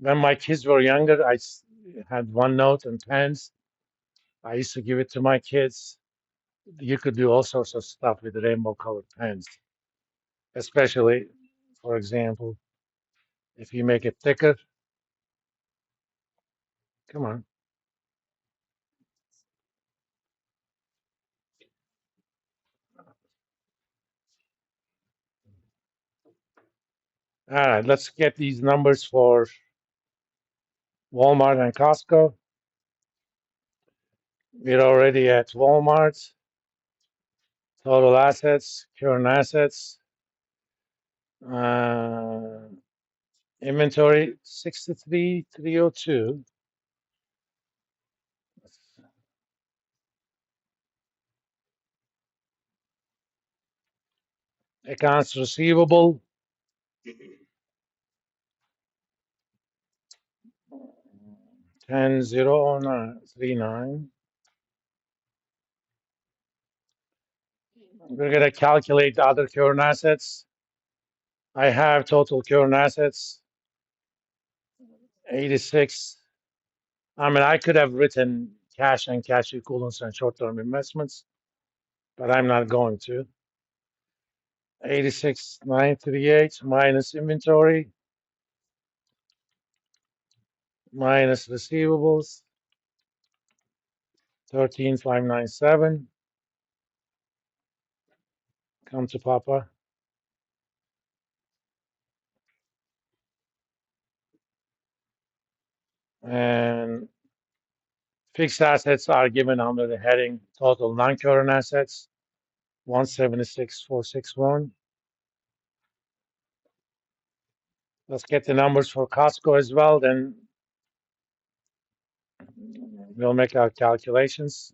When my kids were younger, had OneNote and pens. I used to give it to my kids. You could do all sorts of stuff with rainbow colored pens, especially, for example, if you make it thicker. Come on. All right, let's get these numbers for Walmart and Costco. We're already at Walmart. Total assets, current assets, uh, inventory 63,302. Accounts receivable 10,039. We're going to calculate the other current assets. I have total current assets 86. I mean, I could have written cash and cash equivalents and short term investments, but I'm not going to. 86,938 minus inventory minus receivables 13,597. Come to Papa. And fixed assets are given under the heading total non-current assets 176,461. Let's get the numbers for Costco as well, then we'll make our calculations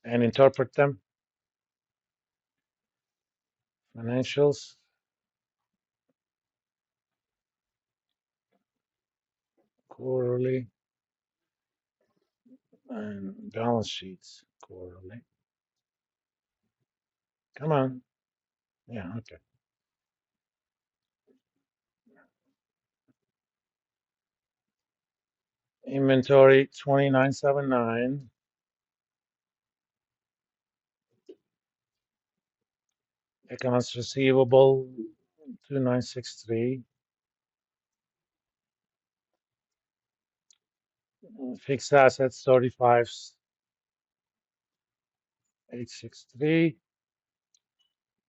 and interpret them. Financials, quarterly, and balance sheets, quarterly. Come on. Yeah, okay. Inventory 2979. Accounts receivable 2963. Fixed assets 35,863.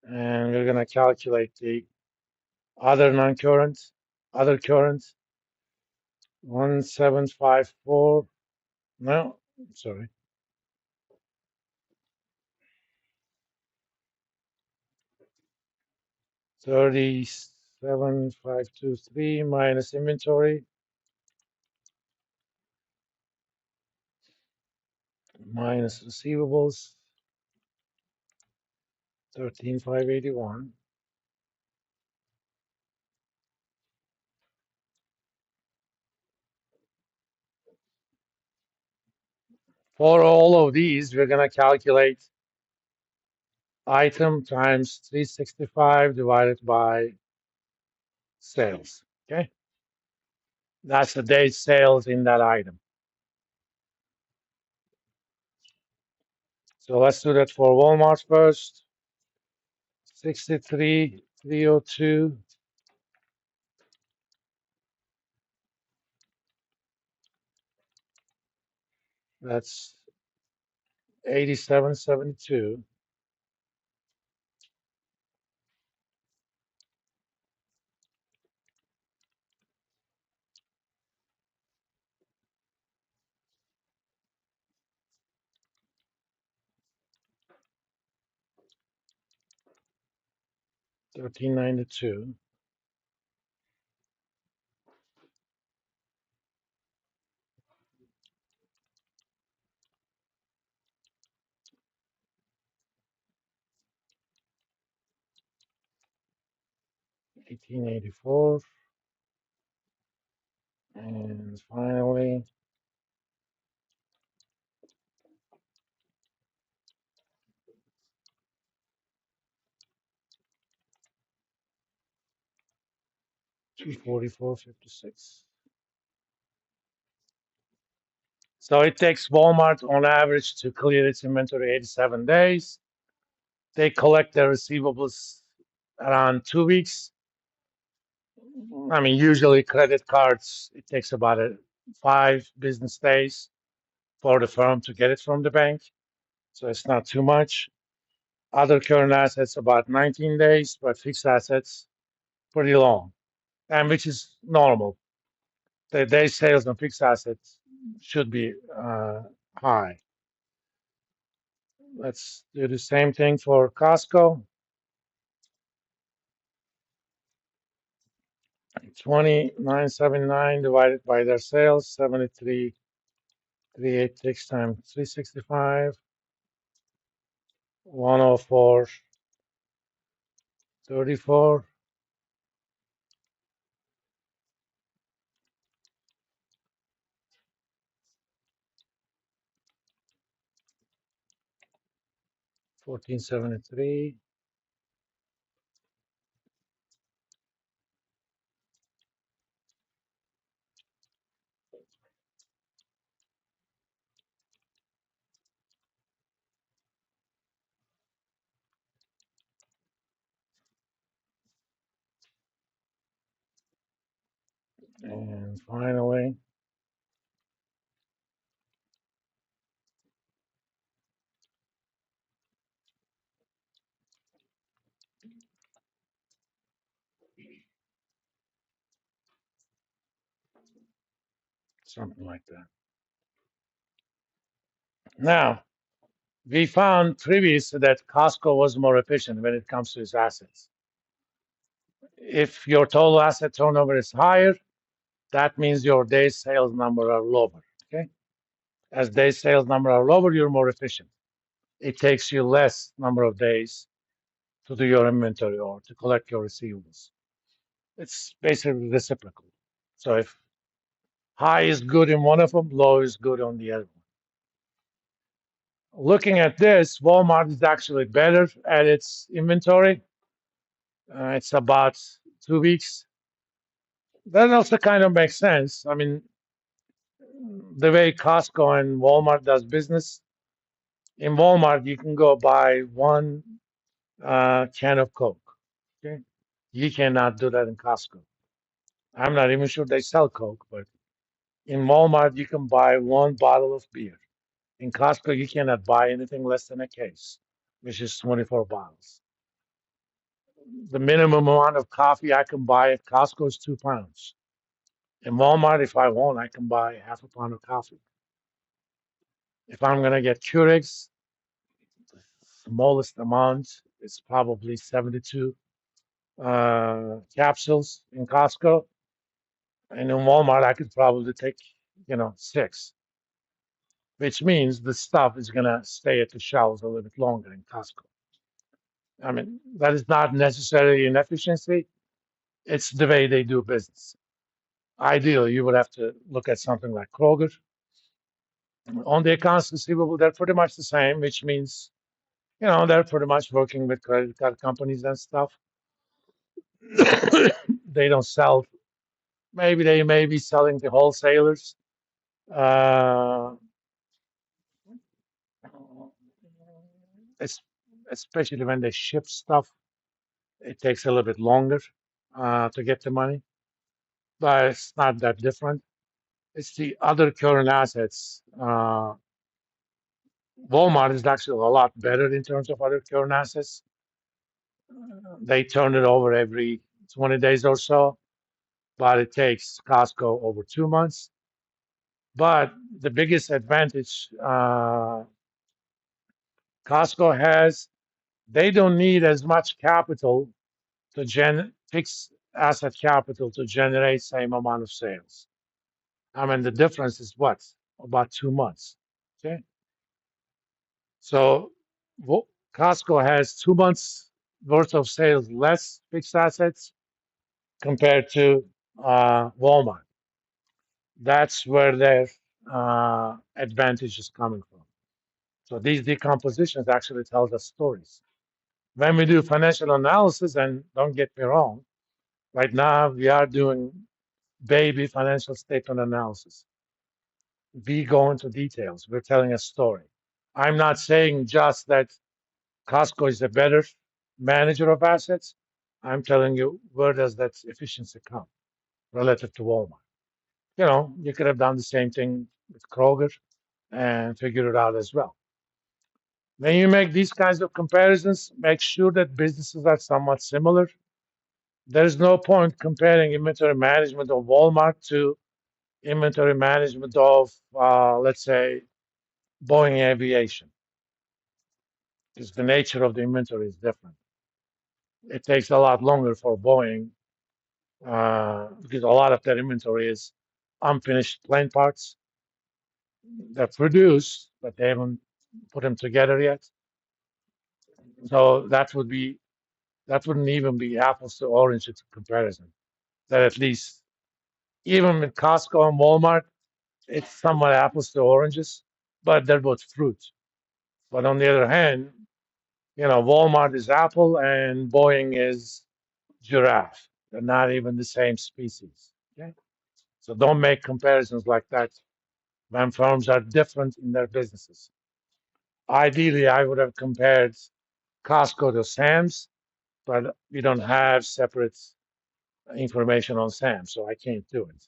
And we're going to calculate the other non-current, other current 1754. No, sorry. 37,523 minus inventory minus receivables 13,581. For all of these, we're going to calculate item times 365 divided by sales. Okay, that's the day's sales in that item. So let's do that for Walmart first. 63,302. That's 8772. $13.92. 1884. And finally, 244.56. So it takes Walmart on average to clear its inventory 87 days. They collect their receivables around 2 weeks. I mean, usually credit cards, it takes about 5 business days for the firm to get it from the bank. So it's not too much. Other current assets, about 19 days, but fixed assets, pretty long, and which is normal. The day sales on fixed assets should be high. Let's do the same thing for Costco. 29.79 divided by their sales, 73,386 times 365, 104.34, 1473. And finally, something like that. Now, we found previously that Costco was more efficient when it comes to its assets. If your total asset turnover is higher, that means your day sales number are lower. Okay. As day sales number are lower, you're more efficient. It takes you less number of days to do your inventory or to collect your receivables. It's basically reciprocal. So if high is good in one of them, low is good on the other one. Looking at this, Walmart is actually better at its inventory. It's about 2 weeks. That also kind of makes sense. I mean, the way Costco and Walmart does business, in Walmart, you can go buy one can of Coke. Okay, you cannot do that in Costco. I'm not even sure they sell Coke, but in Walmart, you can buy one bottle of beer. In Costco, you cannot buy anything less than a case, which is 24 bottles. The minimum amount of coffee I can buy at Costco is 2 pounds. In Walmart, if I want, I can buy half a pound of coffee. If I'm going to get Keurigs, the smallest amount is probably 72 capsules in Costco. And in Walmart, I could probably take, 6, which means the stuff is going to stay at the shelves a little bit longer in Costco. I mean, that is not necessarily inefficiency. It's the way they do business. Ideally, you would have to look at something like Kroger. On the accounts receivable, they're pretty much the same, which means, they're pretty much working with credit card companies and stuff. They don't sell, maybe they may be selling to wholesalers. Uh, it's, especially when they ship stuff, it takes a little bit longer to get the money, but it's not that different. It's the other current assets. Walmart is actually a lot better in terms of other current assets. They turn it over every 20 days or so, but it takes Costco over 2 months. But the biggest advantage Costco has, they don't need as much capital to fixed asset capital to generate same amount of sales. I mean, the difference is what? About 2 months. Okay. So Costco has 2 months worth of sales less fixed assets compared to Walmart. That's where their advantage is coming from. So these decompositions actually tells us stories. When we do financial analysis, and don't get me wrong, Right now, we are doing baby financial statement analysis. We go into details. We're telling a story. I'm not saying just that Costco is a better manager of assets. I'm telling you, where does that efficiency come relative to Walmart? You could have done the same thing with Kroger and figure it out as well. When you make these kinds of comparisons, make sure that businesses are somewhat similar. There's no point comparing inventory management of Walmart to inventory management of, let's say, Boeing Aviation, because the nature of the inventory is different. It takes a lot longer for Boeing because a lot of their inventory is unfinished plane parts. They're produced, but they haven't put them together yet. So that wouldn't even be apples to oranges comparison. That at least even with Costco and Walmart, it's somewhat apples to oranges, but they're both fruit. But on the other hand, Walmart is apple and Boeing is giraffe. They're not even the same species. Okay? So don't make comparisons like that when firms are different in their businesses. Ideally, I would have compared Costco to Sam's, but we don't have separate information on Sam's, so I can't do it.